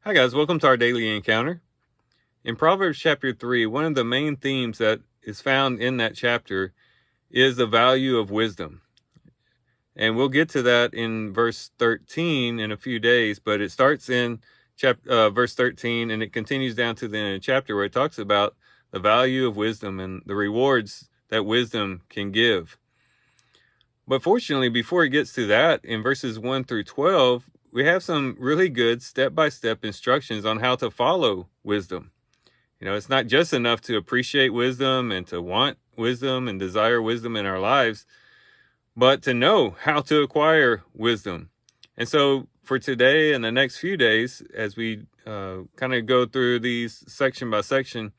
Hi guys, welcome to our daily encounter. In Proverbs chapter 3, one of the main themes that is found in that chapter is the value of wisdom. And we'll get to that in verse 13 in a few days, but it starts in verse 13 and it continues down to the end of the chapter where it talks about the value of wisdom and the rewards that wisdom can give. But fortunately, before it gets to that, in verses 1 through 12, we have some really good step-by-step instructions on how to follow wisdom. It's not just enough to appreciate wisdom and to want wisdom and desire wisdom in our lives, but to know how to acquire wisdom. And so for today and the next few days, as we kind of go through these section by section,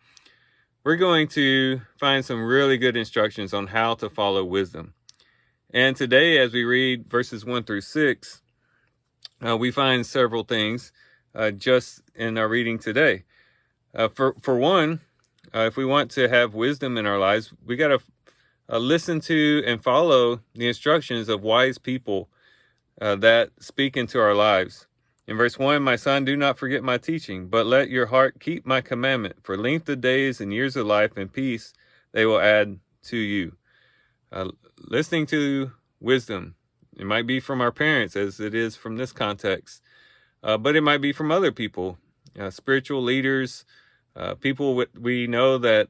we're going to find some really good instructions on how to follow wisdom. And today, as we read verses 1 through 6, we find several things just in our reading today. For one, if we want to have wisdom in our lives, we got to listen to and follow the instructions of wise people that speak into our lives. In verse 1, my son, do not forget my teaching, but let your heart keep my commandment. For length of days and years of life and peace they will add to you. Listening to wisdom. It might be from our parents, as it is from this context, but it might be from other people, spiritual leaders, people we know that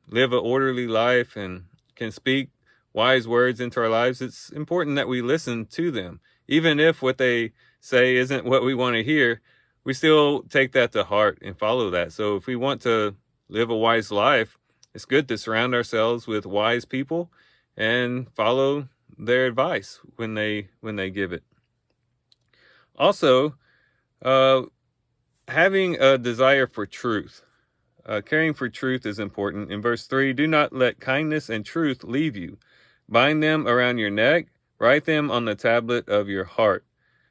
live an orderly life and can speak wise words into our lives. It's important that we listen to them. Even if what they say isn't what we want to hear, we still take that to heart and follow that. So if we want to live a wise life, it's good to surround ourselves with wise people and follow their advice when they give it. Also, having a desire for truth. Caring for truth is important. In verse 3, do not let kindness and truth leave you. Bind them around your neck, write them on the tablet of your heart,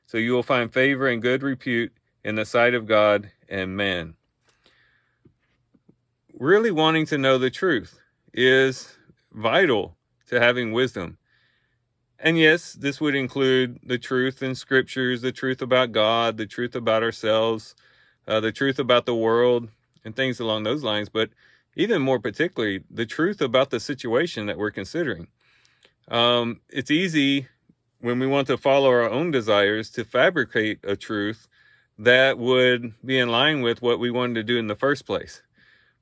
so you will find favor and good repute in the sight of God and man. Really wanting to know the truth is vital to having wisdom. And yes, this would include the truth in scriptures, the truth about God, the truth about ourselves, the truth about the world, and things along those lines. But even more particularly, the truth about the situation that we're considering. It's easy when we want to follow our own desires to fabricate a truth that would be in line with what we wanted to do in the first place.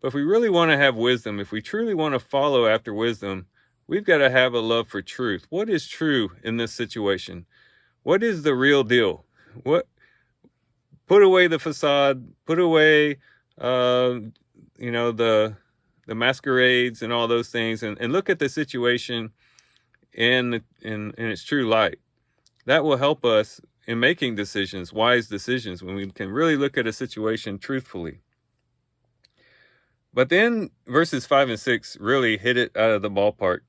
But if we really want to have wisdom, if we truly want to follow after wisdom, we've got to have a love for truth. What is true in this situation? What is the real deal? Put away the facade, put away, the masquerades and all those things, and look at the situation in its true light. That will help us in making decisions, wise decisions, when we can really look at a situation truthfully. But then verses 5 and 6 really hit it out of the ballpark.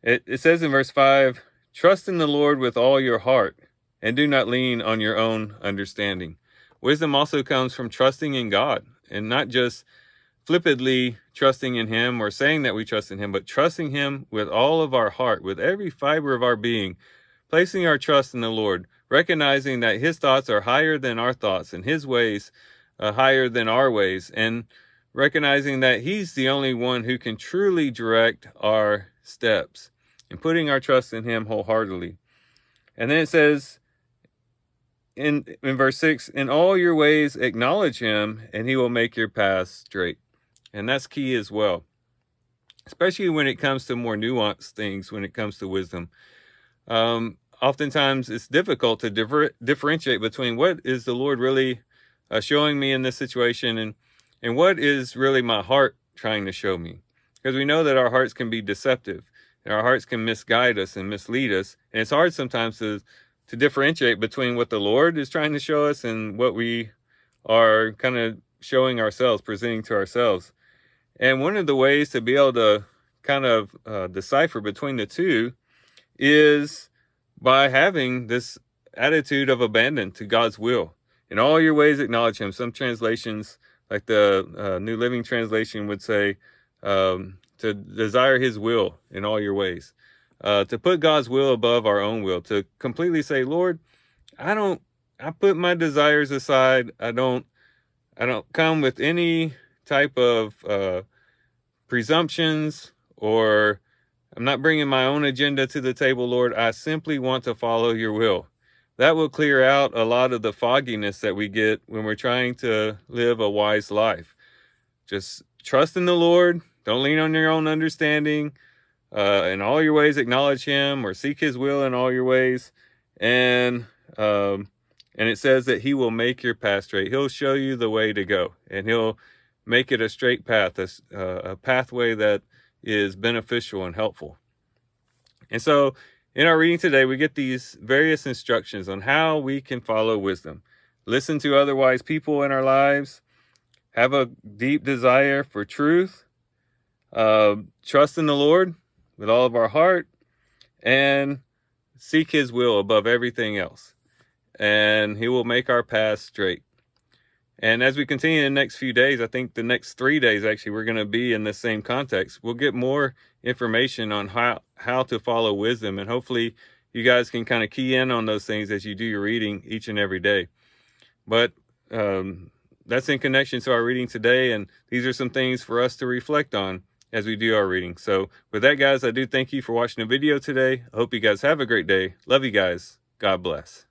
It says in verse 5, trust in the Lord with all your heart and do not lean on your own understanding. Wisdom also comes from trusting in God, and not just flippantly trusting in him or saying that we trust in him, but trusting him with all of our heart, with every fiber of our being, placing our trust in the Lord, recognizing that his thoughts are higher than our thoughts and his ways higher than our ways, and recognizing that he's the only one who can truly direct our steps, and putting our trust in him wholeheartedly. And then it says in verse 6, in all your ways acknowledge him and he will make your paths straight. And that's key as well, especially when it comes to more nuanced things, when it comes to wisdom. Oftentimes it's difficult to differentiate between what is the Lord really showing me in this situation and what is really my heart trying to show me. Because we know that our hearts can be deceptive, and our hearts can misguide us and mislead us. And it's hard sometimes to differentiate between what the Lord is trying to show us and what we are kind of showing ourselves, presenting to ourselves. And one of the ways to be able to kind of decipher between the two is by having this attitude of abandon to God's will. In all your ways acknowledge him. Some translations, like the New Living Translation, would say to desire his will in all your ways. To put God's will above our own will. To completely say, Lord, I don't I put my desires aside. I don't come with any type of presumptions, or I'm not bringing my own agenda to the table, Lord. I simply want to follow your will. That will clear out a lot of the fogginess that we get when we're trying to live a wise life. Just trust in the Lord. Don't lean on your own understanding. In all your ways, acknowledge him, or seek his will in all your ways. And it says that he will make your path straight. He'll show you the way to go, and he'll make it a straight path, a pathway that is beneficial and helpful. And so in our reading today, we get these various instructions on how we can follow wisdom. Listen to other wise people in our lives. Have a deep desire for truth. Trust in the Lord with all of our heart, and seek his will above everything else. And he will make our path straight. And as we continue in the next few days, I think the next 3 days, actually, we're going to be in this same context. We'll get more information on how to follow wisdom. And hopefully you guys can kind of key in on those things as you do your reading each and every day. But that's in connection to our reading today. And these are some things for us to reflect on as we do our reading. So with that, guys, I do thank you for watching the video today. I hope you guys have a great day. Love you guys. God bless.